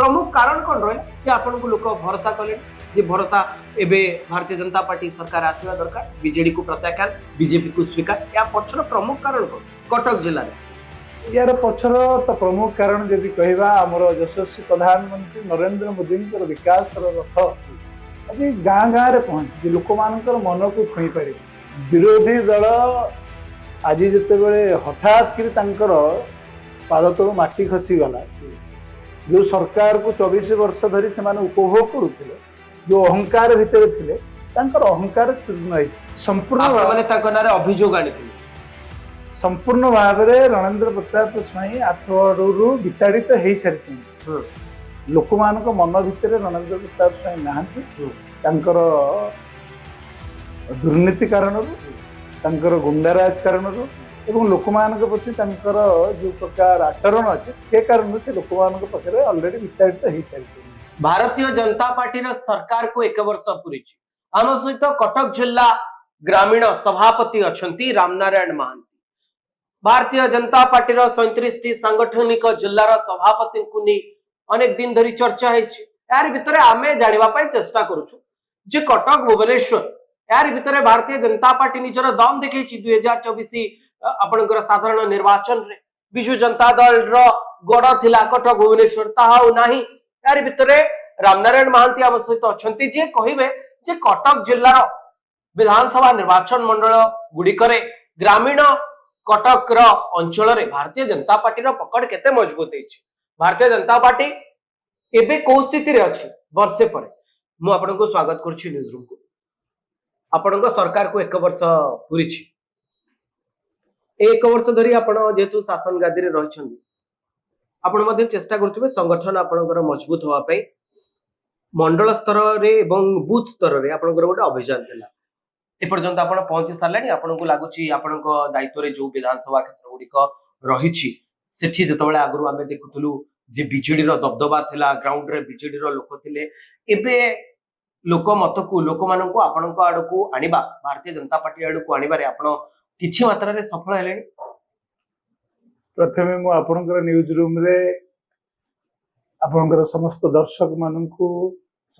प्रमुख कारण कौन रहा जे आपन को लोक भरोसा कले जे भरोसा एबे भारतीय जनता पार्टी सरकार आसवा दरकार बीजेडी को प्रत्याख्यान बीजेपी को स्वीकार या पछर प्रमुख कारण कौन कटक जिले में यार पछर तो प्रमुख कारण जदि कहवा आमर यशस्वी प्रधानमंत्री नरेंद्र मोदी विकास रथ आज गाँ गाँव में पहुंची लोक मान मन को छुई पारे विरोधी दल आज जिते हठात कि पाद तलू माटी खसीगला जो सरकार को 24 वर्ष धरी से उपभोग करुले जो अहंकार भितर थे अहंकार चूर्ण संपूर्ण अभियोग आनी संपूर्ण भाव में रणेंद्र प्रताप स्वाई आठगड़ू विताड़ित हो सारी लोक मान मन भितर रणेंद्र प्रताप स्वाई नहांती दुर्नीति कारण गुंडाराज कारण एवं लोक मान प्रति जो प्रकार आचरण अच्छे से कारण से लोक मान पाखे अलरेडी विताड़ित हो सारी भारतीय जनता पार्टी सरकार को 1 वर्ष पूरी आम सहित कटक जिला ग्रामीण सभापति अच्छा रामनारायण महांती भारतीय जनता पार्टी 37 सांगठनिक जिलार सभापति को नहीं अनेक दिन धरी चर्चा यार भितर आम जानापी चेष्टा करुचु जे कटक भुवनेश्वर यार भितर भारतीय जनता पार्टी निजर दम देखी 2024 आपणकर साधारण निर्वाचन रे विजु जनता दल गड़ थिला कटक भुवनेश्वर ताहा नाही यार भितर रामनारायण महांती आम सहित अच्छा जे कहे जे कटक जिलार विधानसभा निर्वाचन मंडल गुड़िकरे ग्रामीण कटक अंचल भारतीय जनता पार्टी पकड़ केते मजबूत है भारतीय जनता पार्टी एबे को स्थिति रे अछि वर्षे पर मु आपन को स्वागत करछि न्यूज रूम को आपन को सरकार को 1 वर्ष पूरी 1 वर्ष धरी आपण जेतु शासन गादी रे रहिछन्ती आपण मध्ये चेष्टा करथुबे संगठन आपनकर मजबूत होवा पई मंडल स्तर रे एवं बूथ स्तर रे आपनकर गोटे अभियान थिला एपर्यंत आपण पहुंची सारे आपन को लगुच आपण दायित्व रे जो विधानसभा क्षेत्र गुड़िक रही सेठी जितेबाला आगु आम देखुलु जे बीजेडी दबदबा थिला ग्राउंड रे बीजेडी लोक थिले एबे लोक मत को लोक मान को आपण आड़ को आनिबा भारतीय जनता पार्टी आड़ को आनिबारे आपण किछि मात्रा रे सफल हेलेनी प्रथमे मु आपनकर न्यूज रूम रे आपनकर समस्त दर्शक माननकु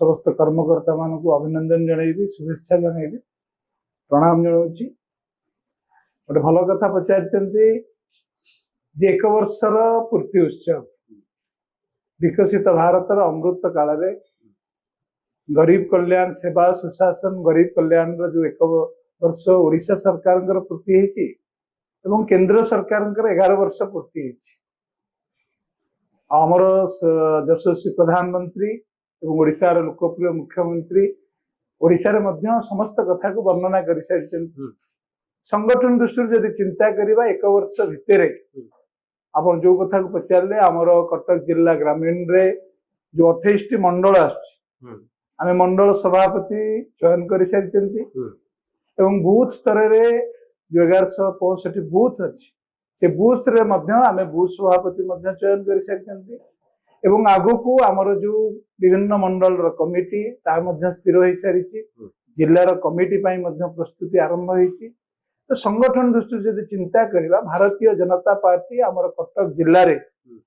समस्त कर्मकर्ता माननकु अभिनंदन जणाइबी शुभेच्छा जणाइबी प्रणाम जनाऊँगी गोटे भल कथा पचारि जे 1 वर्षर पूर्ति उत्सव विकसित भारतर अमृत काल रे गरीब कल्याण सेवा सुशासन गरीब कल्याण जो 1 वर्ष ओडिशा सरकार पूर्ति होती एवं केंद्र सरकार 11 वर्ष पूर्ति आमर यशस्वी प्रधानमंत्री एवं ओडिशार लोकप्रिय मुख्यमंत्री ओडिशा रे मध्य समस्त कथा को वर्णना कर सारी संगठन दृष्टि जदि चिंता करवा 1 वर्ष भितर आप जो कथा को पचारे आमर कटक जिला ग्रामीण रे जो 28 मंडल आम मंडल सभापति चयन कर सारी एवं बूथ स्तर रे जो 1165 बूथ अच्छी से बूथ रे मध्य आम बूथ सभापति चयन कर सारी एवं आगु को आमर जो विभिन्न मंडल कमिटी स्थिर हो सारी जिलार कमिटी प्रस्तुति आरंभ होती तो संगठन दृष्टि जब चिंता करवा भारतीय जनता पार्टी आमर कटक जिले में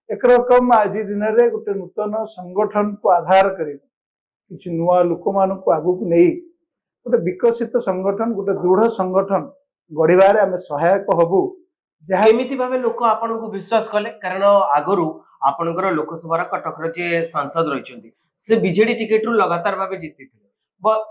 एक रकम आज दिन में गोटे नूतन संगठन को आधार कर किसी नुआ लोक मान आगू को नहीं गोटे विकसित संगठन गोटे दृढ़ संगठन गढ़वार आम सहायक हबू जमी भाव लोक आपण को विश्वास कले कारण आगु आपणकर लोकसभा कटक जे सांसद रही से बीजेडी टिकेट रु लगातार भाव जीति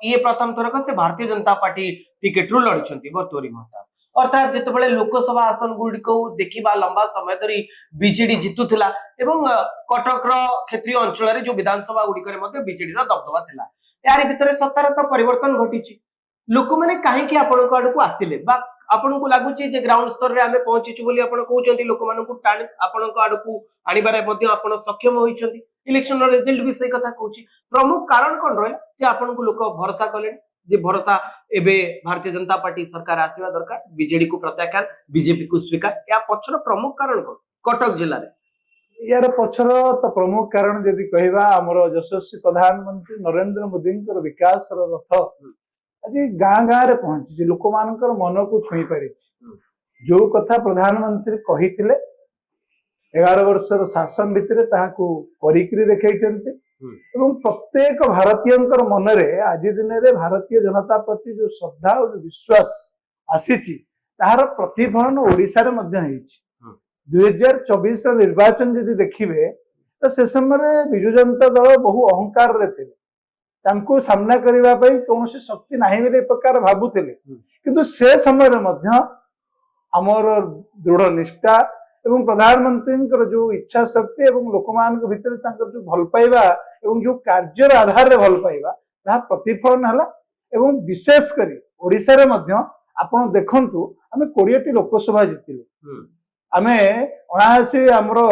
ये प्रथम थरक से भारतीय जनता पार्टी टिकेट रु लड़ी बतोरी महता अर्थात जिते लोकसभा आसन गुड़िक देखा लंबा समय धरी बीजेडी जितुला एवं कटक क्षेत्रीय अंचल जो विधानसभा गुड़िक बीजेडी दबदबा था यार भितर सत्तार परिवर्तन घटी लोक मैंने कहीं आपण आड़ को आसिले आपन को लगुच ग्राउंड स्तर में आम पहुंचीचु बोली आपण कहते लोक आपण आड़ को आनबारे सक्षम होती इलेक्शन रिजल्ट भी सही कथा कहूँ प्रमुख कारण कौन रहा जे आपन को लोक भरोसा कले जे भरोसा एबे भारतीय जनता पार्टी सरकार आसवा दरकार बीजेडी को प्रत्याख्यान बीजेपी को स्वीकार या पछर प्रमुख कारण कौन कटक जिले में यार पछर तो प्रमुख कारण जदि कहवा आमर यशस्वी प्रधानमंत्री नरेंद्र मोदी विकास रथ आज गाँ गाँव में पहुंची लोक मान मन को छुई पारी जो कथा प्रधानमंत्री कही 11 वर्षर शासन भितर ताहाकू करिकरी देखैछन्ते एवं प्रत्येक भारतीयंकर मनरे आज दिन रे भारतीय जनता प्रति जो श्रद्धा और विश्वास आसीची ताहार प्रतिफलन ओडिसा रे मध्य हेछि 2024 निर्वाचन यदि देखिबे तो से समय विजु जनता दल बहु अहंकार रे थे तांको सामना करबा पई कोनोसी शक्ति नाही बेले प्रकार भाबुथिले किंतु से समय रे मध्य हमर दृढ़ निष्ठा एवं प्रधानमंत्री जो इच्छा शक्ति एवं लोकमान भितर जो भल पाइबा एवं जो कार्यर आधार रे भल पाइबा ता प्रतिफलन हला एवं विशेष करी ओडिसा रे मध्य आपण देखंतु आमे 20 टी लोकसभा जितिले आमे 79 हमरो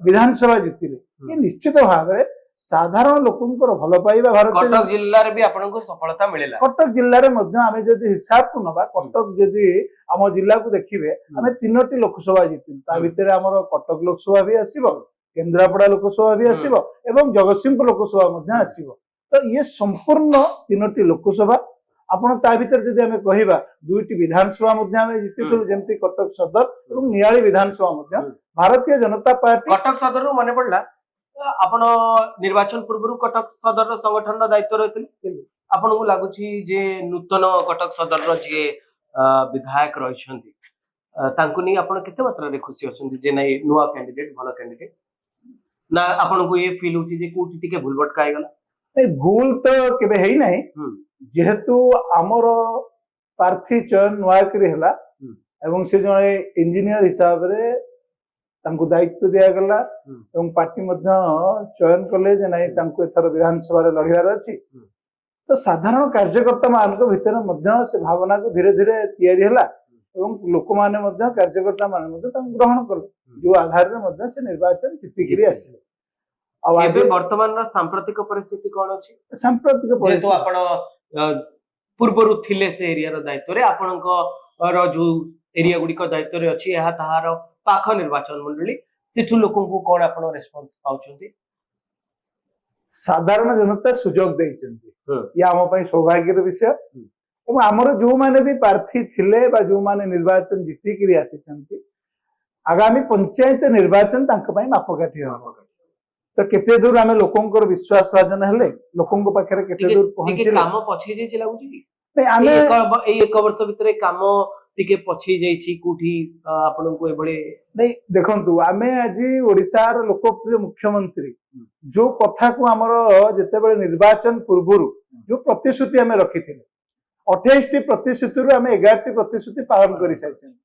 विधानसभा जितिले ये निश्चित भाव रे साधारण लोकंकर भल पाइबा भारत कटक जिल्ला रे भी आपनको सफलता मिलेला कटक जिल्ला रे मध्य आमे जदि हिसाब को नबा कटक जदि आम जिल्ला को देखिबे आमे 3टी लोकसभा जितिल ता भितर हमरो कटक लोकसभा भी आसीबो केंद्रापड़ा लोकसभा भी आसीबो एवं जगतसिंहपुर लोकसभा मध्य आसीबो तो ये संपूर्ण 3टी लोकसभा आपण ता भितर जदि आमे कहिबा 2टी विधानसभा मध्य आमे जितिथु जेमति कटक सदर एवं नियाली विधानसभा मध्य भारतीय जनता पार्टी कटक सदर रो माने पड़ला आपण निर्वाचन पूर्व कटक सदर संगठन दायित्व रही आपन को लागुची जे नूतन कटक सदर रो जे विधायक रहिसंती तांको नहीं आपण केते मात्रा रे खुशी अछंती जे नै नुवा कैंडिडेट भलो कैंडिडेट ना आपण को ये फील होची जे कोठी टिके भूल भटकाय गला नहीं भूल तो केबे हेई नाही जेहेतु हमर प्रार्थी चयन नुवा करी हला एवं से जने इंजीनियर हिसाब रे तांको दायित्व दिया गला एवं पार्टी मध्य चयन कले जे नाही तांको एथर विधानसभा रे लढिवार अछि तो साधारण कार्यकर्ता मान को भितर मध्य से भावना को धीरे धीरे तैयारी हला एवं लोक माने मध्य कार्यकर्ता माने मध्य तांको ग्रहण कले जो आधार रे मध्य से निर्वाचन जितिकिरी आसिले अब एबे वर्तमान रा सांप्रतिक परिस्थिति कोन अछि सांप्रतिक परिस्थिति तो आपण पूर्वरु थिले से एरिया रो दायित्व रे आपनको रो जो एरिया गुडी को दायित्व रे अछि एहा ताहार पाख निर्वाचन मंडली सिठु लोकन को कोन आपण रेस्पॉन्स पाउछंती साधारण जनता सुजोग देइछंती या हम पई सौभाग्य रो विषय एवं हमर जो माने भी प्रार्थी थिले बा जो माने निर्वाचन जिति करी आसीछंती आगामी पंचायत निर्वाचन तांक पई मापकाठी हो तो केते दूर आमे लोकंकर विश्वास भाजन हेले लोकंक पाखरे केते दूर पहुंचे काम पछी जे लागुची कि नहीं आमे ए एक वर्ष भितरे काम टिके पछी जाईची कोठी आपन को एबळे नहीं देखंतु आमे आजि ओडिसा रो लोकप्रिय मुख्यमंत्री जो कथा को हमर जते बेले निर्वाचन पूर्वरु जो प्रतिश्रुति आमे रखिथिले 28 टी प्रतिश्रुति रु आमे 11 टी प्रतिश्रुति पालन करि साइछन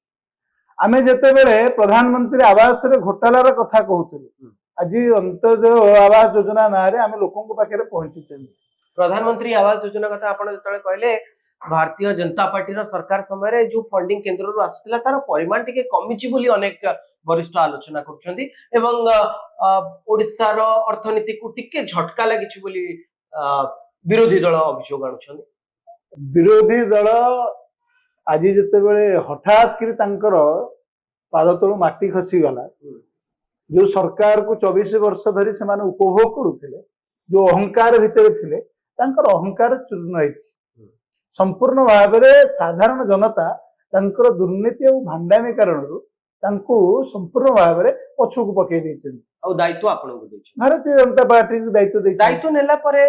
आमे जते बेले प्रधानमंत्री आवास रे घोटाला रो कथा कहउथिले आज अंत्योदय आवास योजना नारे आमे लोकन को पाखरे पहुंचिछन प्रधानमंत्री आवास योजना कथा आपण जतले कहले भारतीय जनता पार्टी रो सरकार समय रे जो फंडिंग केंद्र रु आसुतला तार परिमाण टिके कमिची बोली अनेक वरिष्ठ आलोचना करछंती एवं ओडिसा रो अर्थनीति को टिके झटका लागिछि बोली विरोधी दल अभियोग आनुछंती विरोधी दल आज जते बेले हठात करी तांकर पाद तळु माटी खसी गला जो सरकार को 24 वर्ष धरी से माने उपभोग करुथिले जो अहंकार भितर थिले तांकर अहंकार चूर्ण होइछि संपूर्ण भाव में साधारण जनता तांकर दुर्नीति और भांडामी कारण तांको संपूर्ण भाव में पछो को पकई दैछन और दायित्व आपन को दैछन भारतीय जनता पार्टी को दायित्व नेला परे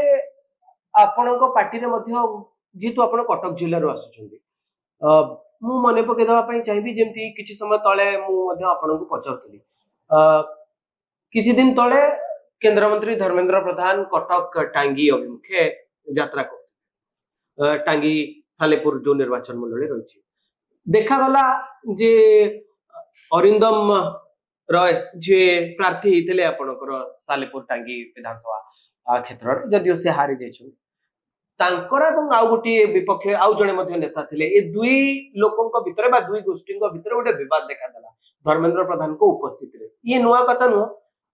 आपन को पार्टी रे मध्य जेतु आपन कटक जिल्ला रो आसुछंती मु मने पके दवा पई चाहिबी जेमती किछि समय तळे मु मध्य आपन को पचरतली किछि दिन तळे केंद्र मंत्री धर्मेंद्र प्रधान कटक टांगी अभिमुखे यात्रा को टांगी सालेपुर जो निर्वाचन मंडली रही देखा गला जे अरिंदम रॉय जे प्रार्थी थे आपणकर सालेपुर टांगी विधानसभा क्षेत्र जदिव से हारी जाइछन तांकर एवं आउ गोटे विपक्ष आउ जणे मध्ये नेता थिले ए दुई लोकंक भितरे बा दुई गोष्ठींक भितरे गोटे विवाद देखा देला धर्मेंद्र प्रधान को उपस्थित रे ये नुआ कथा नु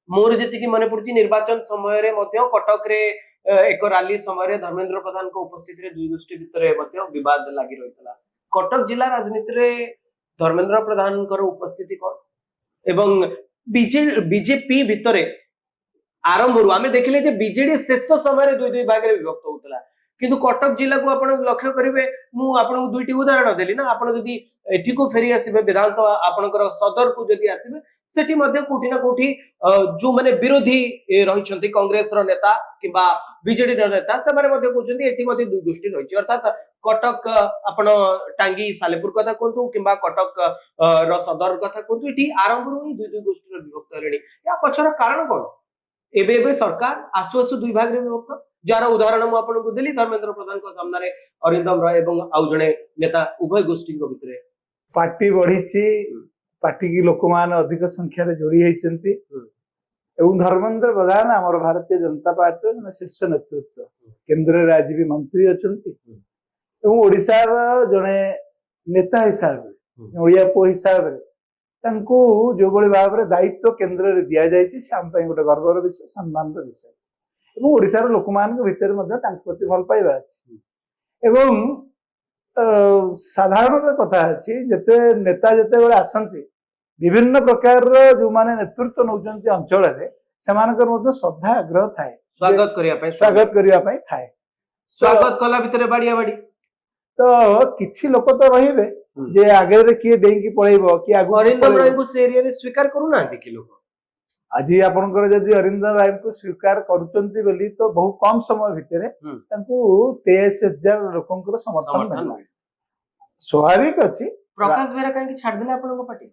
मोर जति की मने पड़ती निर्वाचन समय रे मध्ये कटक रे एक रैली समय धर्मेंद्र प्रधान को उपस्थित रे दुई गोष्ठी भितर विवाद लगी रही कटक जिला राजनीति रे धर्मेंद्र प्रधान उपस्थिति कौन एवं बीजेपी भितर आरंभ रू आम देखिले जे बीजेडी शेष समय दुई दुई भाग में विभक्त होता किंतु कटक जिला को आपण लक्ष्य करेंगे मुझे दुईटी उदाहरण देली ना आप एठी को फेरी आसबे विधानसभा आपणकर सदर को जदि आसबे सेठी मध्य कोठी ना कोठी जो माने विरोधी रहिछंती कांग्रेस रो नेता किबा बीजेडी रो नेता से माने मध्य कहउछंती एठी मध्य दुई गोष्ठी रहिछि अर्थात कटक आपण टांगी सालेपुर कथा कोंतु किबा कटक रो सदर कथा कोंतु एठी आरंभ रु ही दुई दुई गोष्ठी रो विभक्त हेलेनी या पछर कारण कोन एबे एबे सरकार आसु आसु दुई भाग रे विभक्त जार उदाहरण मु आपन को देली धर्मेंद्र प्रधान को सामने रे अरिंदम राय एवं आउ जणे नेता उभय गोष्ठी को भितरे पार्टी बढ़ी पार्टी की लोक मान अधिक संख्या रे जोड़ी होइचंती एवं धर्मेंद्र प्रधान आमर भारतीय जनता पार्टी शीर्ष नेतृत्व केंद्र रे आज भी मंत्री अछंती एवं ओडिसा जणे नेता हिसाब रे ओडिया पो हिसाब रे तांको जो बड़ी भाव रे दायित्व केंद्र रे दिया जायछि से हम पई गोटे गर्वर विषय सम्मान रो विषय एवं ओडिसा रो लोक मान के भीतर मध्ये तांको प्रति भल पाइबा अछि एवं साधारण कथा अछि जते नेता जते बेले आसंती विभिन्न प्रकार जो माने नेतृत्व नौचंती अंचल रे सेमानकर मध्ये श्रद्धा आग्रह थाए स्वागत करिया पई थाए स्वागत कला भितरे बाडिया बाडी तो किछि लोक तो रहिबे जे आगे रे किए डेंकी पळेइबो कि आगु अरिंदम राय को से एरिया रे स्वीकार करू ना कि लोक आज आपनकर जदि अरिंदम राय को स्वीकार करूचंती बोली तो बहु कम समय भितरे तांको 23000 लोकंकर समर्थन मिलला स्वाभाविक अछि प्रकाश बेरा काहे कि छाड़ देले आपन को पार्टी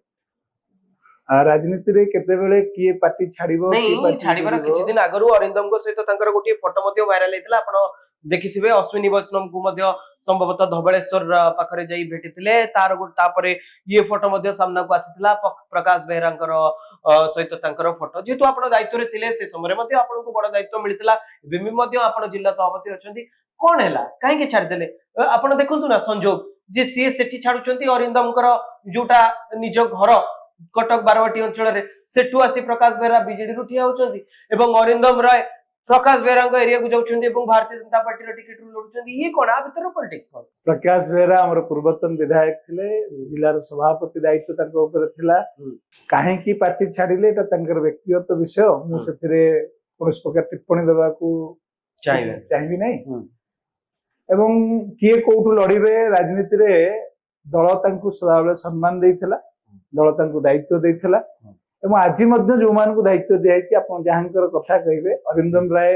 राजनीति रे केते बेले किए पार्टी छाड़िबो नहीं छाड़ीबार किछि दिन आगरु अरिंदम को सहित तांकर गोटे फोटो मध्ये वायरल हेतला आपन देखिथिबे अश्विनी वैष्णव को मध्ये संभवतः धबळेश्वर पाखरे जाई भेटिथिले तार गोट तापरे ये फोटो मध्ये सामना को आसीथिला प्रकाश बेहरांकर सहित तांकर फोटो जेतु आपण दायित्व रे थिले से समय मध्ये आपण को बड़ दायित्व मिलितला बेमी मध्ये आपण जिल्ला सभापति अछंती कोन हैला काहे कि छाड़ देले आपण देखंतु ना संजोग जे सी सेठी छाडुचंती अरिंदमकर जोटा निज घर कटक बारवाटी अंचल रे सेठु आसी प्रकाश बेहरा बीजेडी रु ठिया होचंती एवं अरिंदम राय प्रकाश बेहरा एरिया को जाउछंती एवं भारतीय जनता पार्टी रो टिकट रु लडुछंती ये कोन आ भीतर पॉलिटिक्स कोन प्रकाश बेहरा हमर पूर्वतन विधायक थिले जिल्ला रो सभापति दायित्व तांको ऊपर थिला काहे की पार्टी छाडिले एटा तांकर व्यक्तिगत विषय मु सेथिरे कोनस प्रकार टिप्पणी देबा को चाहिबी नै एवं किए कोठु लड़िबे राजनीति रे दल तांको सदाबले सम्मान देइथिला दल तांको दायित्व देइथिला एवं आज मध्य जो मान को दायित्व दिया आप जहां कथा कहे अरिंदम राय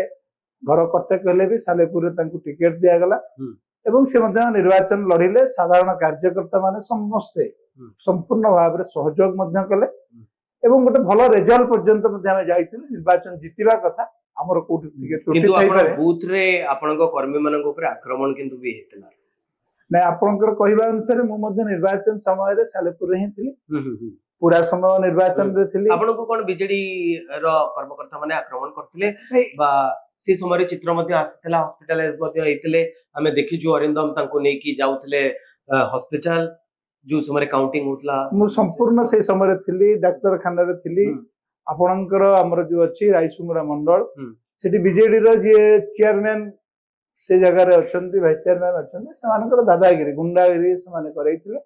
घर कटक हेले भी सालेपुर रे तांको टिकेट दिया गला एवं से निर्वाचन लड़िले साधारण कार्यकर्ता माने समस्ते संपूर्ण भाव रे सहयोग मध्य कले एवं गोटे भल रिजल्ट पर्यंत मध्य हम जाइथिलु निर्वाचन जितिबा कथा हमर कोठी टिकेट किंतु आपण बूथ रे आपनको कर्मी मानक ऊपर आक्रमण किंतु भी हेतला नै आपनकर कहिबा अनुसार मु मध्य निर्वाचन समय रे सालेपुर रे ही थिली पूरा समय निर्वाचन रे थिली आपनको कोन बीजेडी रो कर्मकर्ता माने आक्रमण करथिले बा से समय चित्र मध्ये आथिला हॉस्पिटलाइज मध्ये हेतिले हमें देखि जो अरिंदम तांको नै की जाउथिले हॉस्पिटल जो समय काउंटिंग होतला मु संपूर्ण से समय रे थिली डाक्टर खाना रे थिली आपनकर हमर जो अछि रायसुंगरा मंडल सेठी बीजेडी रो जे चेयरमैन से जगह रे अछंती वाइस चेयरमैन अछंती समानकर दादागिरी गुंडागिरी समाने करैथिले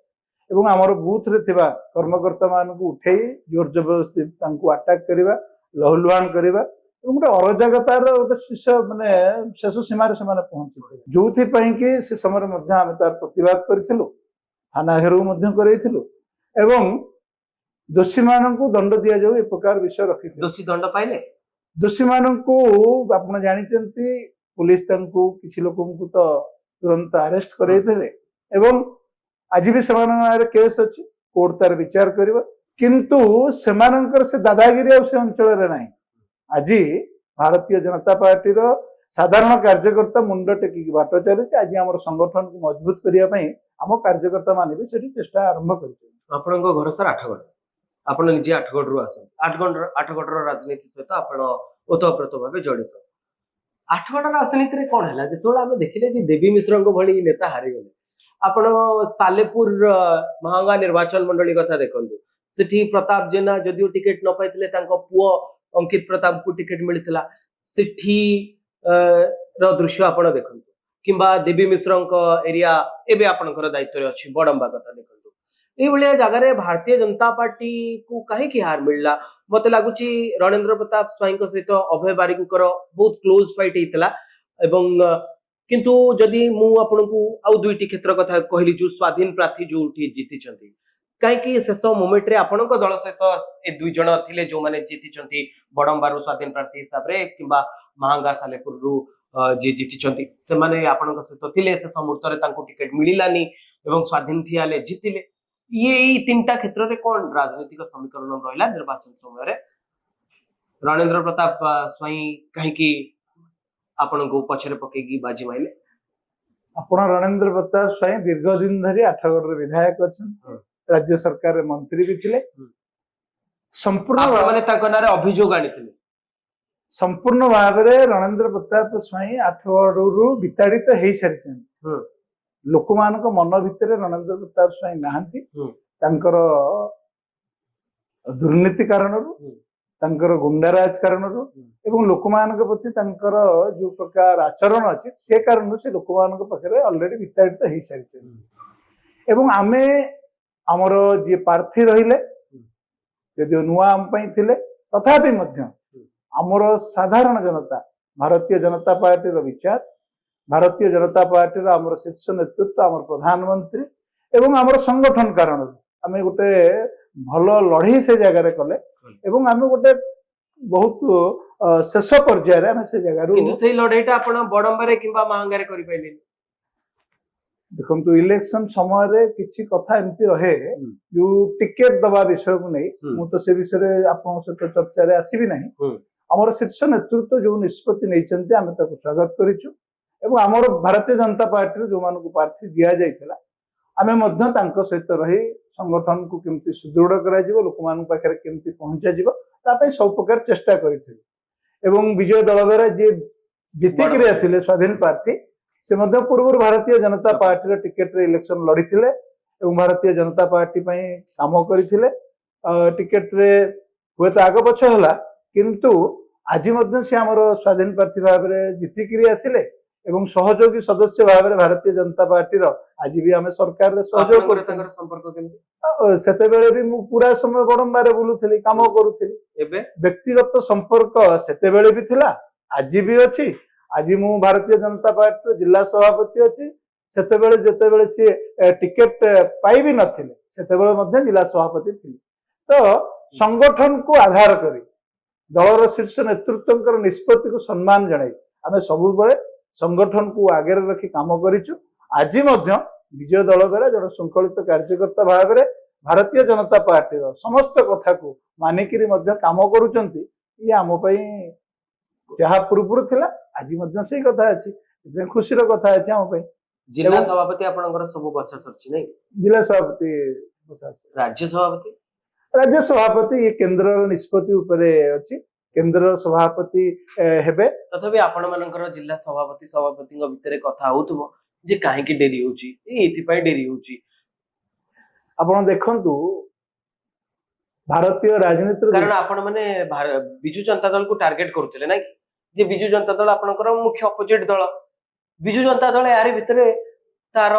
एवं आमर बूथ रे थिबा कर्मकर्ता मान को उठेई जोर जबरदस्ती तांको अटैक करिबा लहुलवान करिबा एवं गोटे अराजकतार गोटे शीर्ष माने शेष सीमा रे समाने पहुंची जोथि पई कि से समय मध्ये हम तार प्रतिवाद करथिलु थाना घेरू मध्ये करैथिलु एवं दोषी मान को दंड दिया जाऊ ए प्रकार विषय रखि दोषी दंड पाइले दोषी मान को आपण जानिचंती पुलिस तांको किछि लोकन को तो तुरंत अरेस्ट करैथिले एवं आज भी सेमानकर केस अछि कोर्ट तार विचार करिबो किंतु सेमानकर से दादागिरी से अंचल रे नाही आज भारतीय जनता पार्टी रो साधारण कार्यकर्ता मुंड टेकी बाट चली आज हमर संगठन को मजबूत करिया पई हम कार्यकर्ता माने भी सेठी चेष्टा आरंभ करछन आपनको घर सर आठगड़ आपण निजे आठगड़ रु आसन आठगड़ रो राजनीति सहित आपण ओतप्रोत भाबे जड़ित आठगड़ राजनीति रे कोन हला जेतोला हम देखिले जे देवी मिश्र को भली नेता हारि गले आपण सालेपुर महांगा निर्वाचन मंडली कथा देखंतु सेठी प्रताप जेना जदियो टिकट न पाइथिले तांको पुओ अंकित प्रताप को टिकट मिलितला सेठी रो दृश्य आपण देखंतु किंबा देवी मिश्र को एरिया एबे आपनकर दायित्व रे अछि बडंबा कथा देखंतु ए भलिया जगह रे भारतीय जनता पार्टी को काहे की हार मिलला मते लागुची रणेंद्र प्रताप स्वाई को सहित अभय बारिक बहुत क्लोज फाइट हेतला एवं किंतु जदि मु आपनको आउ दुईटी क्षेत्र कथा कहली जो स्वाधीन प्रार्थी जो जीति कहीं शेष मोमेंट रे आपण दल सहित ए दुई जन थिले जो माने जीतिचंती बड़ंबारू स्वाधीन प्रार्थी हिसाब रे किंबा महांगा सालेपुर रु जे जीतिचंती से माने आपण सहित थिले शेष मुहूर्त रे तांको टिकट मिलिलानी एवं स्वाधीन थियाले जीतिले ये तीनटा क्षेत्र रे कोन राजनीतिक समीकरण रहिला निर्वाचन समय रे रणेंद्र प्रताप स्वयं कहीं आपण को पछरे पकेगी बाजी माइले आपण रणेंद्र प्रताप स्वयं दीर्घ दिन धरी आठगढ़ विधायक अच्छा राज्य सरकार मंत्री भी थिले संपूर्ण माने ताको नारे अभियोग आनिथिले संपूर्ण भाव में रणेंद्र प्रताप स्वयं आठगढ़ विताड़ित हो सारी लोक मान मन भितर रणेंद्र प्रताप स्वयं नहांती तांकर दुर्नीति कारण गुंडाराज कारण एवं लोक मान प्रति तांकर जो प्रकार आचरण अच्छे से कारण से लोक मान पाखे अलरेडी विताड़ित हो सारी एवं आमे आमर जी प्रार्थी रहिले यदि नुआ आम थिले तथापि मध्य आमर साधारण जनता भारतीय जनता पार्टी विचार भारतीय जनता पार्टी आमर शीर्ष नेतृत्व आमर प्रधानमंत्री एवं आमर संगठन कारण आम गोटे भल लड़े से जगार कले एवं आम गोटे बहुत शेष पर्यायर आम से जगह लड़ाईटा बड़ंबारे किंबा महांगारे करि पाइले देखो इलेक्शन समय किसी कथा एमती रहे जो टिकेट दबा विषय को नहीं मु तो से विषय आप सहित चर्चा आसबि नहीं आमर शीर्ष नेतृत्व जो निष्पत्ति नहीं आम स्वागत करूँ आमर भारतीय जनता पार्टी जो मान प्रार्थी दि जाइला आम सहित रही संगठन को केमती सुदृढ़ कर लोक मान पाखे केमती पहुंचा सब प्रकार चेष्टा कर विजय दलवेरा जी जीतिक आसिले स्वाधीन प्रार्थी से पूर्व भारतीय जनता पार्टी टिकेट रे इलेक्शन लड़ी थिले एवं भारतीय जनता पार्टी काम करथिले टिकेट रे हुए तो आग पछ होला किंतु आज से आमर स्वाधीन प्रार्थी भाव में जीतिक आसिले एवं सहयोगी सदस्य भाव में भारतीय जनता पार्टी आज भी आम सरकार संपर्क सेते भी मु पूरा समय बड़ंबारे बुलुथिली काम करूथिली व्यक्तिगत संपर्क सेते भी थिला आज भी अछि आज मु भारतीय जनता पार्टी जिला सभापति अच्छी जिते सी टिकेट पाई नथिले जिला सभापति थी तो संगठन को आधार करी दलर शीर्ष नेतृत्व निष्पत्ति को सम्मान जनाई आम सब संगठन को आगे रखी काम करूँ आज विजय दलवेरा जन श्रृंखलित कार्यकर्ता भाव में भारतीय जनता पार्टी समस्त कथा को मानिक काम करुँच जहाँ पूर्व थिला आज से कथा अच्छी खुशी कथा अच्छी आम जिला सभापति आपनकर सब बच्चा सरछि नै जिला सभापति राज्य सभापति ये केंद्र निष्पत्ति उपरे अछि केंद्र सभापति हेबे तथापि आपण मानकर जिला सभापति भितर कथा होतबो जे काहे की डेरी होची एथि पय डेरी होची आपण देखंतु भारतीय राजनीति कारण आपण माने बिजू जनता दल को टार्गेट करथिले नै जे बिजू जनता दल आपनकर मुख्य अपोजिट दल बिजू जनता दल यार भितर तार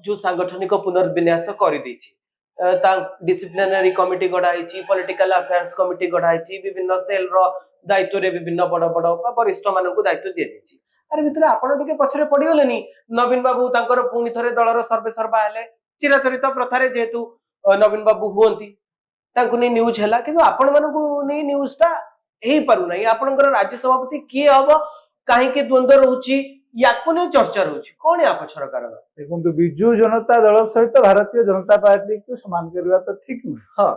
जो सांगठनिक पुनर्विन्यास कर डिसिप्लिनरी कमिटी गढ़ाई पॉलिटिकल अफेयर्स कमिटी गढ़ाई विभिन्न सेल दायित्व रे विभिन्न बड़ बड़ वरिष्ठ मान दायित्व दि यार भितर आपड़े पछरे पड़गले नवीन बाबू तांकर पुणी थे दलर सर्वे सर्वा हेले चिराचरित प्रथार जेहेतु नवीन बाबू हुई न्यूज है कि आपण मानी न्यूज टा हो पारना आपंकर राज्य सभापति किए हम कहीं द्वंद्व रोचे या चर्चा रोचे कौन या पछर कारण देखो विजु जनता दल सहित भारतीय जनता पार्टी को समान करवा तो ठीक नुह हाँ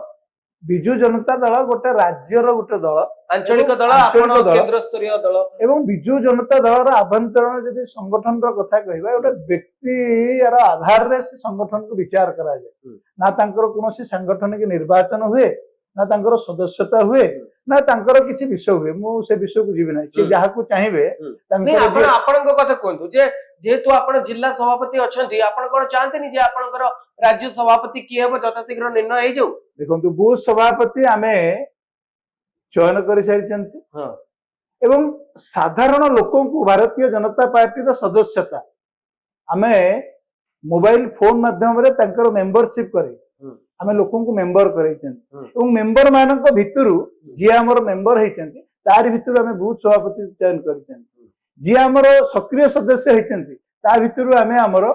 विजु जनता दल गोटे राज्यर गोटे दल आंचलिक दल केंद्र स्तरीय दल एवं विजु जनता दल आभ्यंतरण जब संगठन कथा कहवा गोटे व्यक्ति आधार रे से संगठन को विचार करा जाए ना तांकर कोनोसी सांगठनिक निर्वाचन हुए ना तांकर सदस्यता हुए ना तांकर किसी विषय हुए मु से विषय को जीवी नाही से जहा को चाहिबे तांकर आपण कथा कहंतु जे जेहेतु आपण जिला सभापति अछंती आपण कोन चाहतेनी जे आपणकर राज्य सभापति की हेबो यथाशीघ्र निर्णय हे जाऊ देखंतु बूथ सभापति आमे चयन करि सारिचंती हां एवं साधारण लोकों को भारतीय जनता पार्टी रो सदस्यता आमे मोबाइल फोन माध्यम रे तांकर मेंबरशिप करे आमे लोकों को मेंबर करैछन मेंबर मानक भितरु जे हमर मेंबर हैछन तार भितरु आमे बूथ सभापति चयन करछन जे हमर सक्रिय सदस्य हैछन ता भितरु आमे हमर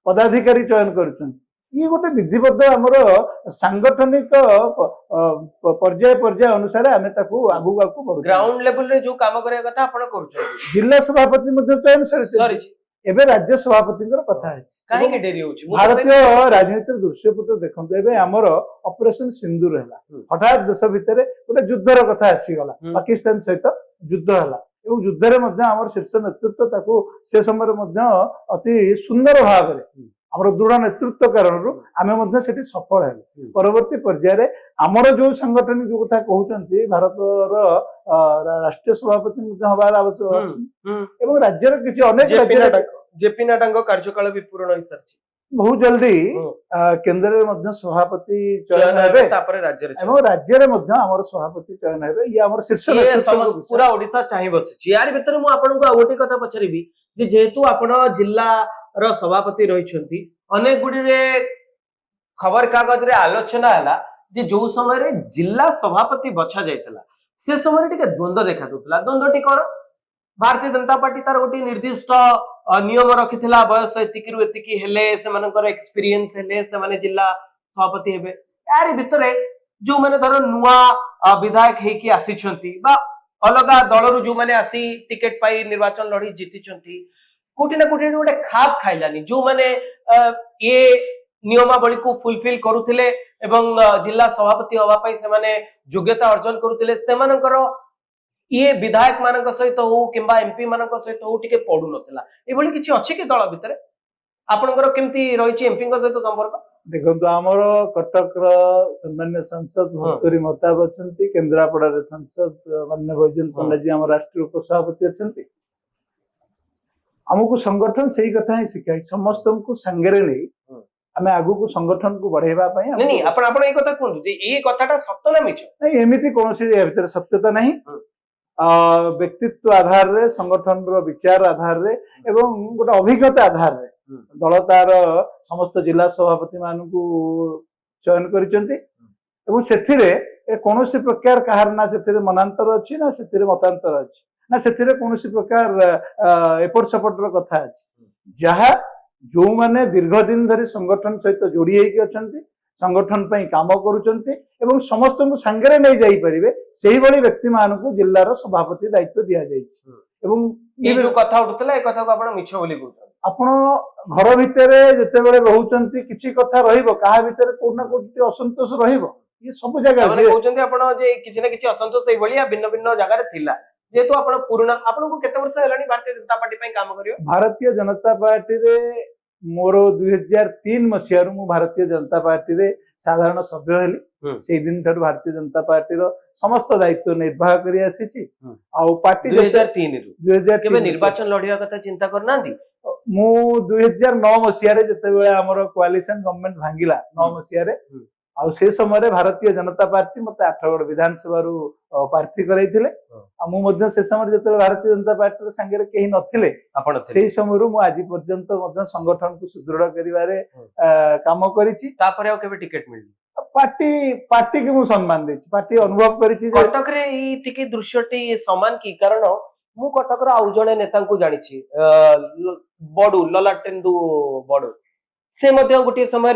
पदाधिकारी चयन करछन ये गोटे विधिबद्ध आमर सांगठनिक पर्याय पर्याय अनुसार आम आगू आगू ग्राउंड लेवल रे जो काम करे कथा आपण करूछन जिला सभापति चयन सरिଛି सॉरी एबे राज्य सभापति कथा है काहे के डेरी होची भारतीय राजनीतिर दृश्यपट देखते एबे आमर ऑपरेशन सिंदूर है हठात देश भितर गोटे युद्धर कथा आसीगला पाकिस्तान सहित युद्ध है युद्ध आमर शीर्ष नेतृत्व ताकू से समय अति सुंदर भाव में आमर दृढ़ नेतृत्व कारण आम से सफल है परवर्ती पर्याय आमर जो संगठन जो कथा कहते भारत राष्ट्रीय सभापति हबार आवश्यक एवं राज्यर किसी अनेक जेपी नड्डा कार्यकाल भी पूर्ण हो सारी बहुत जल्दी केंद्र सभापति चयन हेबे राज्य आमर सभापति चयन हेबे ये आमर शीर्ष पूरा ओडिशा चाहि बसिछि यार भीतर मु आपन को आगोटी कथा पछरिबी जे जेहेतु आपण जिल्ला रो सभापति रहिछंती अनेक गुडी रे खबर कागज रे आलोचना हला जे जो समय रे जिल्ला सभापति बछा जायतला से समय टिके द्वंद्व देखा दउतला द्वंद्वटी कोन भारतीय जनता पार्टी तार गोटी निर्दिष्ट नियम रखिथिला बयस एतिकिरु एतिकी हेले से मानकर एक्सपीरियंस हेले से माने जिल्ला सभापति हेबे यार भितरे जो माने धर नुआ विधायक हेकी आसीछंती बा अलगा दलरु जो माने आसी टिकट पाई निर्वाचन लड़ी जीतिछंती कोटी ना कोटी गोटे खाप खाइलानी जो माने ये नियमावली को फुलफिल करुथिले एवं जिला सभापति हवा पाई से माने योग्यता अर्जन करुथिले से मानकर ये विधायक मानक सहित हो किंबा एमपी मानक सहित हो टिके पडु नथिला एभली किछि अछि कि दल भितरे आपनकर केमती रहिछि एमपी को सहित संपर्क देखो आमर कटक सम्मान्य सांसद भक्तरी मताब अच्छा केन्द्रापड़ा सांसद माननीय वैजयंत पंडा जी आम राष्ट्रीय उपसभापति अच्छा आमको संगठन से ही कथा ही शिखाई समस्त को सांगे नहीं आम आगु को संगठन को बढ़ेवा नहीं आपण आपण ए कथा कोन जे ए कथाटा सत्य ना मिछ नहीं एमिति कोनोसी भीतर सत्यता नहीं व्यक्तित्व आधार रे संगठन रो विचार आधार रे एवं गोटे अभिज्ञता आधार रे दल तार समस्त जिला सभापति मान को चयन करिसेंती एवं सेथिरे कोनोसी प्रकार कहार ना सेथिरे मनांतर अछि ना सेथिरे मतांतर अछि ना सेथिरे कोनोसी प्रकार एपट सपट रो कथा अछि जहा जो माने दीर्घ दिन धरि संगठन सहित जोड़ी हेकि अछंती संगठन पई काम करूचंती एवं समस्त को संगे नहीं जाई परिबे सेही बड़ी व्यक्ति मान को जिल्लार सभापति दायित्व दिया जाई एवं ये जो कथा उठतला ए कथा को आपण मिछ बोली कहउछन आपण घर भितरे जते बेले रहउचंती किछि कथा रहिबो काहा भितरे कोना कोटी असंतोष रहिबो ये सब जगह माने कहउचंती आपण जे किछि ना किछि असंतोष सेही बलिया भिन्न भिन्न जगह रे थिला जेतु आपण पुराना आपण को केते वर्ष हेलानी भारतीय जनता पार्टी पई काम करियो भारतीय जनता पार्टी रे मोर 2003 मसीह मु भारतीय जनता पार्टी रे साधारण सभ्य हेली से दिन ठार भारतीय जनता पार्टी रो समस्त दायित्व निर्वाह करी आसीची आ पार्टी 2003 रो केबे निर्वाचन लढिया कथा चिंता करनांदी मु 2009 मसीह रे जते बेले हमर कोआलिशन गवर्नमेंट भांगिला 9 मसीह रे आ से समय भारतीय जनता पार्टी मते 8गढ़ विधानसभा रु प्रार्थी करैथिले आ मु मध्ये से समय जते भारतीय जनता पार्टी संगे रे केही नथिले आपण सेही समय रु मु आज पर्यंत मध्ये संगठन को सुदृढ़ करिवारे काम करिछि तापरे आ केबे टिकट मिलि पार्टी के मु सम्मान देछि पार्टी अनुभव करिछि कटक रे ई टिके दृश्यटी समान की कारण मु कटक रो आउ जणे नेता को जानिछि बडू ललाटेंदु बडू से मध्य गोटे समय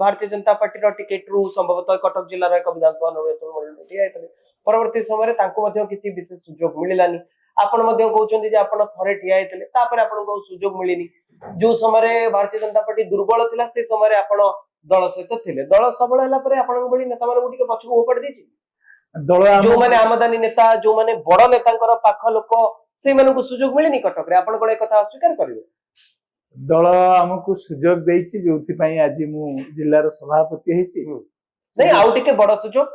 भारतीय जनता पार्टी टिकेट रु संभवतः कटक जिल्ला एक विधानसभा निर्वाचन मंडल परवर्ती समय किसी विशेष सुजोग मिलानी आपण कहते आपण थे ठिया होते तापर आपको सुजोग मिलनी जो समय भारतीय जनता पार्टी दुर्बल थिला से समय आपण दल सहित थे दल सबल है नेता मान पछक ओपाड़ी देछि दल जो माने आमदानी नेता जो माने बड़ नेता पाख लोक से सुजोग मिलनी कटक रे आपण कोन एक कथा स्वीकार करिवे दल आमको सुजोग देछि जोथि पई आज मु जिल्लार सभापति हेछि नहीं आउ टिके बड़ सुजोग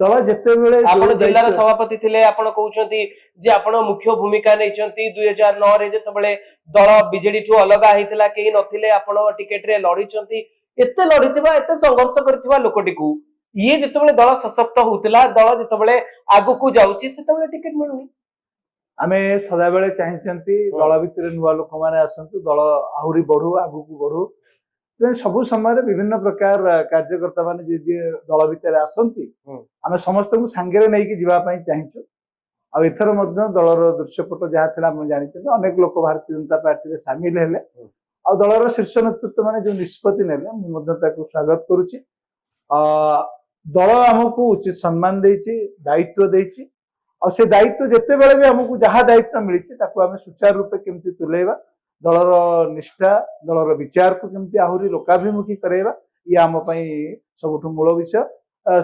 दल जते बेले आपण जिल्लार सभापति थिले आपण कहउछंती जे आपण मुख्य भूमिका नैचंती 2009 रे जते बेले दल बीजेडी ठु अलगा हेतिला केही नथिले आपण टिकेट रे लढिचंती एते लढितबा एते संघर्ष करथिबा लोकटी को ये जते बेले दल सशक्त होतिला दल जते बेले आगु को जाउची सेते बेले टिकेट मिलुनी आमे सदा बेले चाहिचंती दल भितर नुवा लोक माने आसंतु दल आहुरी बढ़ू आगु को बढ़ू सब समय विभिन्न प्रकार कार्यकर्ता माने जे दल भितर आसंती आमे समस्त को संगे रे नै कि जीवा पई चाहिचु आ एथर मध्य दलर दृश्यपट जहा थिला हम जानिते अनेक लोक भारतीय जनता पार्टी रे शामिल हेले ଆଉ ଦଳର ଶୀର୍ଷ ନେତୃତ୍ୱ ମାନେ ଯୋଉ ନିଷ୍ପତ୍ତି ନେଲେ ମୁଁ ମଧ୍ୟ ତାକୁ ସ୍ୱାଗତ କରୁଛି। ଦଳ ଆମକୁ ଉଚିତ ସମ୍ମାନ ଦେଇଛି, ଦାୟିତ୍ୱ ଦେଇଛି। ଆଉ ସେ ଦାୟିତ୍ୱ ଯେତେବେଳେ ବି ଆମକୁ ଯାହା ଦାୟିତ୍ୱ ମିଳିଛି ତାକୁ ଆମେ ସୁଚାରୁ ରୂପେ କେମିତି ତୁଲେଇବା, ଦଳର ନିଷ୍ଠା, ଦଳର ବିଚାରକୁ କେମିତି ଆହୁରି ଲୋକାଭିମୁଖୀ କରାଇବା, ଇଏ ଆମ ପାଇଁ ସବୁଠୁ ମୂଳ ବିଷୟ।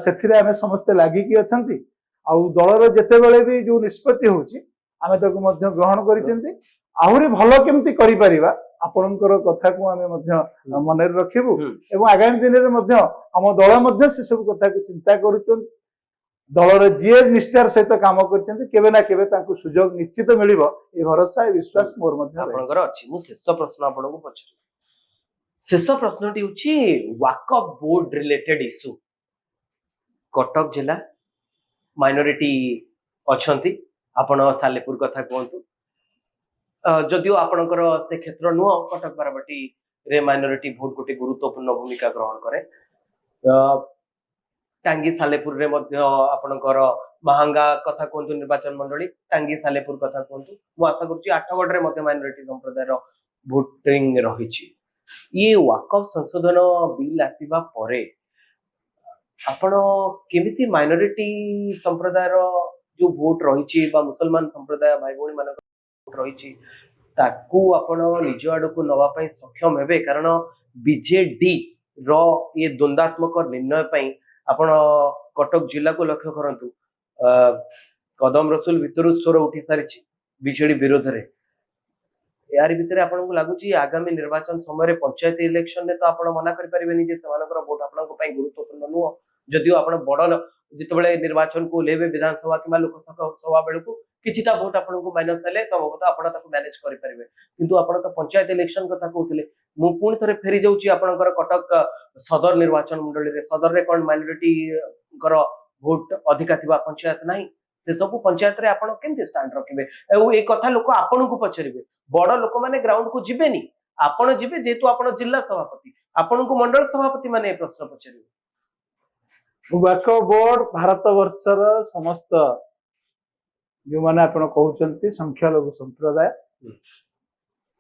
ସେଥିରେ ଆମେ ସମସ୍ତେ ଲାଗିକି ଅଛନ୍ତି। ଆଉ ଦଳର ଯେତେବେଳେ ବି ଯୋଉ ନିଷ୍ପତ୍ତି ହଉଛି ଆମେ ତାକୁ ମଧ୍ୟ ଗ୍ରହଣ କରିଛନ୍ତି। ଆହୁରି ଭଲ କେମିତି କରିପାରିବା ଆପଣଙ୍କର କଥାକୁ ଆମେ ମଧ୍ୟ ମନରେ ରଖିବୁ ଏବଂ ଆଗାମୀ ଦିନରେ ମଧ୍ୟ ଆମ ଦଳ ମଧ୍ୟ ସେ ସବୁ କଥାକୁ ଚିନ୍ତା କରୁଛନ୍ତି। ଦଳର ଯିଏ ନିଷ୍ଠାର ସହିତ କାମ କରିଛନ୍ତି କେବେ ନା କେବେ ତାଙ୍କୁ ସୁଯୋଗ ନିଶ୍ଚିତ ମିଳିବ, ଏ ଭରସା ଏ ବିଶ୍ୱାସ ମୋର ମଧ୍ୟ ଆପଣଙ୍କର ଅଛି। ମୁଁ ଶେଷ ପ୍ରଶ୍ନ ଆପଣଙ୍କୁ ପଚାରିବି। ଶେଷ ପ୍ରଶ୍ନଟି ହେଉଛି Waqf board related issue. Cuttack ଜିଲ୍ଲା ମାଇନରିଟି ଅଛନ୍ତି, ଆପଣ ସାଲେପୁର କଥା କୁହନ୍ତୁ, ଯଦିଓ ଆପଣଙ୍କର ସେ କ୍ଷେତ୍ର ନୁହଁ, କଟକ ବାରବାଟୀ ରେ ମାଇନରିଟି ଭୋଟ ଗୋଟେ ଗୁରୁତ୍ୱପୂର୍ଣ୍ଣ ଭୂମିକା ଗ୍ରହଣ କରେ। ଟାଙ୍ଗୀ ସାଲେପୁରରେ ମଧ୍ୟ ଆପଣଙ୍କର ମାହାଙ୍ଗା କଥା କୁହନ୍ତୁ ନିର୍ବାଚନ ମଣ୍ଡଳୀ, ଟାଙ୍ଗୀ ସାଲେପୁର କଥା କୁହନ୍ତୁ, ମୁଁ ଆଶା କରୁଛି ଆଠଗଡ଼ରେ ମଧ୍ୟ ମାଇନରିଟି ସମ୍ପ୍ରଦାୟର ଭୋଟିଂ ରହିଛି। ଇଏ ୱାକଫ ସଂଶୋଧନ ବିଲ୍ ଆସିବା ପରେ ଆପଣ କେମିତି ମାଇନରିଟି ସମ୍ପ୍ରଦାୟର ଯୋଉ ଭୋଟ ରହିଛି ବା ମୁସଲମାନ ସମ୍ପ୍ରଦାୟ ଭାଇ ଭଉଣୀ ମାନଙ୍କ ଭୋଟ ରହିଛି ତାକୁ ଆପଣ ନିଜ ଆଡକୁ ନବା ପାଇଁ ସକ୍ଷମ ହେବେ? କାରଣ ବିଜେଡି ର ଇଏ ଦ୍ୱନ୍ଦାତ୍ମକ ନିର୍ଣ୍ଣୟ ପାଇଁ ଆପଣ କଟକ ଜିଲ୍ଲାକୁ ଲକ୍ଷ୍ୟ କରନ୍ତୁ, କଦମ ରସୁଲ ଭିତରୁ ସ୍ୱର ଉଠି ସାରିଛି ବିଜେଡି ବିରୋଧରେ। ଏହାରି ଭିତରେ ଆପଣଙ୍କୁ ଲାଗୁଛି ଆଗାମୀ ନିର୍ବାଚନ ସମୟରେ ପଞ୍ଚାୟତ ଇଲେକ୍ସନରେ ତ ଆପଣ ମନା କରିପାରିବେନି ଯେ ସେମାନଙ୍କର ଭୋଟ ଆପଣଙ୍କ ପାଇଁ ଗୁରୁତ୍ୱପୂର୍ଣ୍ଣ ନୁହଁ, ଯଦିଓ ଆପଣ ବଡ ଯେତେବେଳେ ନିର୍ବାଚନକୁ ଓହ୍ଲେଇବେ ବିଧାନସଭା କିମ୍ବା ଲୋକସଭା ବେଳକୁ କିଛିଟା ଭୋଟ ଆପଣଙ୍କୁ ମାଇନସ ହେଲେ ସମ୍ଭବତଃ ଆପଣ ତାକୁ ମ୍ୟାନେଜ କରିପାରିବେ, କିନ୍ତୁ ଆପଣ ତ ପଞ୍ଚାୟତ ଇଲେକ୍ସନ କଥା କହୁଥିଲେ। ମୁଁ ପୁଣି ଥରେ ଫେରି ଯାଉଛି ଆପଣଙ୍କର କଟକ ସଦର ନିର୍ବାଚନ ମଣ୍ଡଳୀରେ, ସଦରରେ କଣ ମାଇନରିଟିଙ୍କର ଭୋଟ ଅଧିକା ଥିବା ପଞ୍ଚାୟତ ନାହିଁ? ସେ ସବୁ ପଞ୍ଚାୟତରେ ଆପଣ କେମିତି ଷ୍ଟାଣ୍ଡ ରଖିବେ? ଆଉ ଏ କଥା ଲୋକ ଆପଣଙ୍କୁ ପଚାରିବେ, ବଡ ଲୋକମାନେ ଗ୍ରାଉଣ୍ଡକୁ ଯିବେନି, ଆପଣ ଯିବେ, ଯେହେତୁ ଆପଣ ଜିଲ୍ଲା ସଭାପତି, ଆପଣଙ୍କୁ ମଣ୍ଡଳ ସଭାପତି ମାନେ ଏ ପ୍ରଶ୍ନ ପଚାରିବେ। ୱାକଫ ବୋର୍ଡ ଭାରତ ବର୍ଷର ସମସ୍ତ ଯୋଉମାନେ ଆପଣ କହୁଛନ୍ତି ସଂଖ୍ୟାଲଘୁ ସମ୍ପ୍ରଦାୟ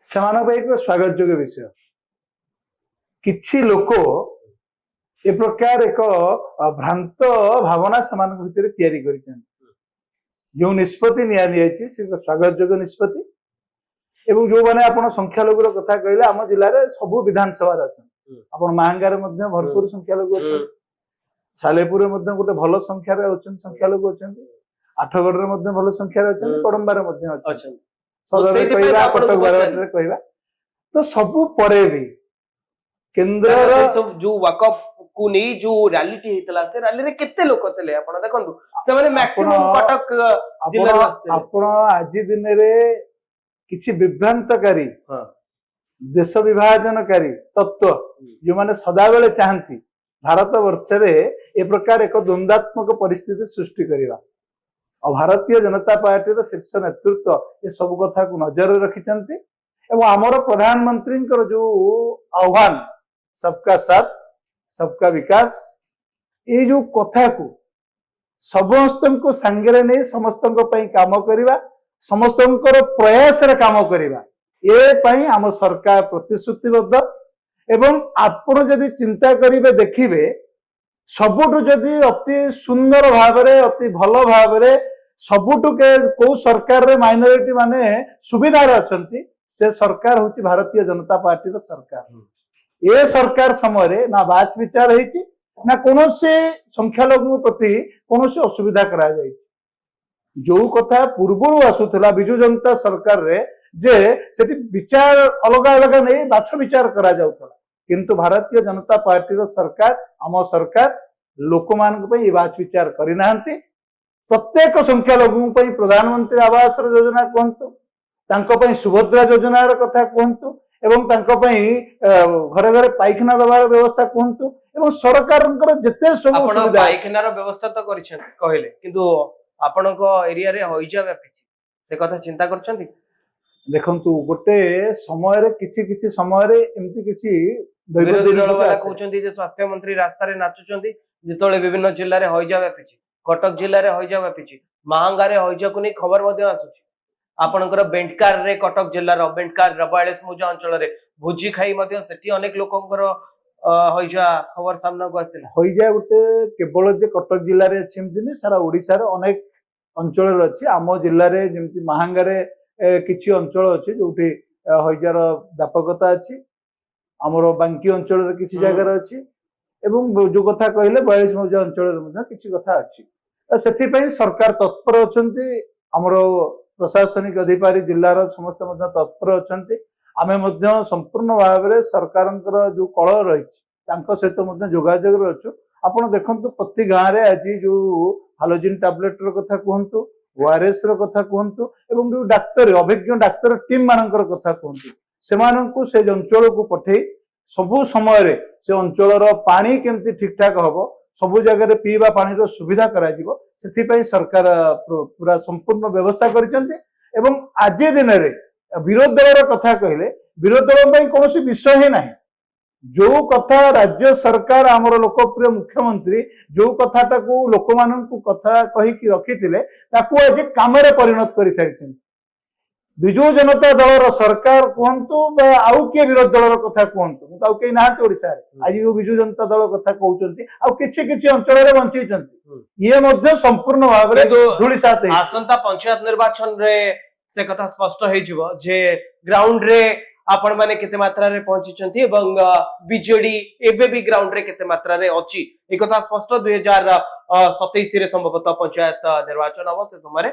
ସେମାନଙ୍କ ପାଇଁ ଏକ ସ୍ୱାଗତ ଯୋଗ୍ୟ ବିଷୟ। କିଛି ଲୋକ ଏ ପ୍ରକାର ଏକ ଭ୍ରାନ୍ତ ଭାବନା ସେମାନଙ୍କ ଭିତରେ ତିଆରି କରିଛନ୍ତି। ଯୋଉ ନିଷ୍ପତ୍ତି ନିଆଯାଇଛି ସେ ସ୍ୱାଗତ ଯୋଗ୍ୟ ନିଷ୍ପତ୍ତି। ଏବଂ ଯୋଉମାନେ ଆପଣ ସଂଖ୍ୟାଲଘୁର କଥା କହିଲେ ଆମ ଜିଲ୍ଲାରେ ସବୁ ବିଧାନସଭାରେ ଅଛନ୍ତି। ଆପଣ ମାହାଙ୍ଗାରେ ମଧ୍ୟ ଭରପୁର ସଂଖ୍ୟାଲଘୁ ଅଛନ୍ତି, ସାଲେପୁରରେ ମଧ୍ୟ ଗୋଟେ ଭଲ ସଂଖ୍ୟାରେ ଅଛନ୍ତି, ସଂଖ୍ୟାଲଘୁ ଅଛନ୍ତି, ଆଠଗଡ଼ରେ ମଧ୍ୟ ଭଲ ସଂଖ୍ୟାରେ ଅଛନ୍ତି, କଡମ୍ବାରେ ମଧ୍ୟ ଅଛନ୍ତି, ସଦରରେ କହିବା, କଟକ ବାରବାଟୀରେ କହିବା। ତ ସବୁ ପରେ ବି କେନ୍ଦ୍ରର ଯୋଉ ୱାକଫ କୁ ନେଇ ଯୋଉ ରାଲିଟି ହେଇଥିଲା ସେ ରାଲିରେ କେତେ ଲୋକ ଥିଲେ ଆପଣ ଦେଖନ୍ତୁ, ସେମାନେ ମ୍ୟାକ୍ସିମମ୍ କଟକ ଜିଲ୍ଲାରୁ ଆସିଥିଲେ। ଆପଣ ଆଜି ଦିନରେ କିଛି ବିଭ୍ରାନ୍ତକାରୀ ଦେଶ ବିଭାଜନକାରୀ ତତ୍ତ୍ୱ ଯୋଉମାନେ ସଦାବେଳେ ଚାହାନ୍ତି ଭାରତ ବର୍ଷରେ ଏ ପ୍ରକାର ଏକ ଦ୍ୱନ୍ଦାତ୍ମକ ପରିସ୍ଥିତି ସୃଷ୍ଟି କରିବା, ଆଉ ଭାରତୀୟ ଜନତା ପାର୍ଟିର ଶୀର୍ଷ ନେତୃତ୍ୱ ଏ ସବୁ କଥାକୁ ନଜରରେ ରଖିଛନ୍ତି। ଏବଂ ଆମର ପ୍ରଧାନମନ୍ତ୍ରୀଙ୍କର ଯୋଉ ଆହ୍ୱାନ ସବକା ସାଥ ସବକା ବିକାଶ, ଏଇ ଯୋଉ କଥାକୁ ସମସ୍ତଙ୍କୁ ସାଙ୍ଗରେ ନେଇ ସମସ୍ତଙ୍କ ପାଇଁ କାମ କରିବା, ସମସ୍ତଙ୍କର ପ୍ରୟାସରେ କାମ କରିବା, ଏ ପାଇଁ ଆମ ସରକାର ପ୍ରତିଶ୍ରୁତିବଦ୍ଧ। ଏବଂ ଆପଣ ଯଦି ଚିନ୍ତା କରିବେ ଦେଖିବେ ସବୁଠୁ ଯଦି ଅତି ସୁନ୍ଦର ଭାବରେ ଅତି ଭଲ ଭାବରେ ସବୁଠୁ କୋଉ ସରକାରରେ ମାଇନରିଟି ମାନେ ସୁବିଧାରେ ଅଛନ୍ତି ସେ ସରକାର ହଉଛି ଭାରତୀୟ ଜନତା ପାର୍ଟିର ସରକାର। ଏ ସରକାର ସମୟରେ ନା ବାଛ ବିଚାର ହେଇଛି ନା କୌଣସି ସଂଖ୍ୟାଲଘୁଙ୍କ ପ୍ରତି କୌଣସି ଅସୁବିଧା କରାଯାଇଛି। ଯୋଉ କଥା ପୂର୍ବରୁ ଆସୁଥିଲା ବିଜୁ ଜନତା ସରକାରରେ ଯେ ସେଠି ବିଚାର ଅଲଗା ଅଲଗା ନେଇ ବାଛ ବିଚାର କରାଯାଉଥିଲା, କିନ୍ତୁ ଭାରତୀୟ ଜନତା ପାର୍ଟିର ସରକାର ଆମ ସରକାର ଲୋକମାନଙ୍କ ପାଇଁ ଏ ବାଛ ବିଚାର କରିନାହାନ୍ତି। ପ୍ରତ୍ୟେକ ସଂଖ୍ୟାଲଘୁଙ୍କ ପାଇଁ ପ୍ରଧାନମନ୍ତ୍ରୀ ଆବାସ ଯୋଜନା କୁହନ୍ତୁ, ତାଙ୍କ ପାଇଁ ସୁଭଦ୍ରା ଯୋଜନାର କଥା କୁହନ୍ତୁ, ଏବଂ ତାଙ୍କ ପାଇଁ ଘରେ ଘରେ ପାଇଖାନା ଦେବାର ବ୍ୟବସ୍ଥା କୁହନ୍ତୁ, ଏବଂ ସରକାରଙ୍କର ଯେତେ ସବୁ ପାଇଖାନାର ବ୍ୟବସ୍ଥା ତ କରିଛନ୍ତି କହିଲେ, କିନ୍ତୁ ଆପଣଙ୍କ ଏରିଆରେ ହଇଜା ବ୍ୟାପିଛି, ସେ କଥା ଚିନ୍ତା କରିଛନ୍ତି? ଦେଖନ୍ତୁ ଗୋଟେ ସମୟରେ କିଛି ସମୟରେ ଏମିତି କିଛି ବିରୋଧୀ ଦଳ ବାଲା କହୁଛନ୍ତି ଯେ ସ୍ୱାସ୍ଥ୍ୟ ମନ୍ତ୍ରୀ ରାସ୍ତାରେ ନାଚୁଛନ୍ତି ଯେତେବେଳେ ବିଭିନ୍ନ ଜିଲ୍ଲାରେ ହଇଜା ବ୍ୟାପିଛି, କଟକ ଜିଲ୍ଲାରେ ହଇଜା ବ୍ୟାପିଛି, ମାହାଙ୍ଗାରେ ହଇଜାକୁ ନେଇ ଖବର ମଧ୍ୟ ଆସୁଛି। आपणकर बेंटकार रे कटक जिल्लार बेंटकार 42 मौजा अंचल रे भोजी खाई मध्य सेठी अनेक लोकंकर होइजा खबर सामना को आसिला हईजा गोटे केवल जे कटक जिले में अच्छी एमती नहीं सारा ओडिशा रे अनेक अंचल अच्छी आम जिले में जमी महांगारे किछि अंचल अच्छी जो हईजार व्यापकता अच्छी आमर बांकी अंचल किसी जगार अच्छी एवं जो कथा कहले 42 मौजा अंचल किसी कथा अच्छी से सरकार तत्पर अच्छा आमर प्रशासनिक अधिकारी जिलार समस्त तत्पर अच्छा आम संपूर्ण भाव में सरकार जो कल रही सहित जोगाजोग अच्छु आपण देखु प्रति गाँव में आज जो हालोजिन टैबलेट कथा कहतु ओआरएस कथा कहतु एवं जो डाक्तर अभिज्ञ डाक्तर टीम मानकर कथा कहतु से अंचल को पठे सबु समय से अंचल पानी केमती ठीक ठाक हम सबु जगह पीवा पानी सुविधा कर सरकार पूरा संपूर्ण व्यवस्था कर आज दिन में विरोध दल कथा कहले विरोध दल कौन विषय ही ना जो कथा राज्य सरकार आमर लोकप्रिय मुख्यमंत्री जो कथाटा को लोक मान कथा कही रखी आज काम परिणत कर सारी विजु जनता दल सरकार कहतु आउ किए विरोध दल कथा कहतु तो कई ना ओडिशा आज विजु जनता दल कथा कहते किसी अंचल बंची ये संपूर्ण भाव में धूलिसात आसंता पंचायत निर्वाचन रे से कथा स्पष्ट हो ग्राउंड रे आपण माने केते मात्रा रे पहुंची एवं बीजेडी एबे भी ग्राउंड रे केते मात्रा रे अछि एक कथा स्पष्ट 2027 रे संभवतः पंचायत निर्वाचन हम से समय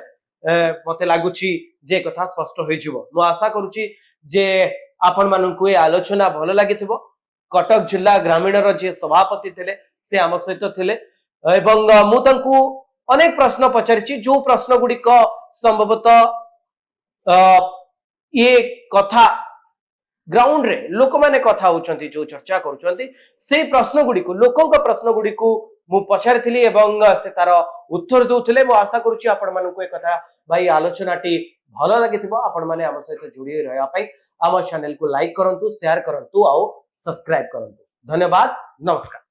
मते लागुची जे कथा स्पष्ट हो मु आशा करूची जे आपण माननकु ए आलोचना भल लागिथिबो कटक जिला ग्रामीण रो जे सभापति थिले से आम सहित थिले एवं मु तंकु अनेक प्रश्न पचारिची जो प्रश्न गुडी क संभवतः ये कथा ग्राउंड रे लोक माने कथा होचंती जो चर्चा करूचंती से प्रश्न गुडी को लोकंक प्रश्न गुडी को मु पचारिथिली एवं से तार उत्तर दउथिले मु आशा करूची आपण माननकु ए कथा भाई आलोचनाटी भल लागिथिबो आपण माने आम सहित जुड़ी रहया पई आम चैनल को लाइक करंतु शेयर करंतु आ सब्सक्राइब करंतु धन्यवाद नमस्कार।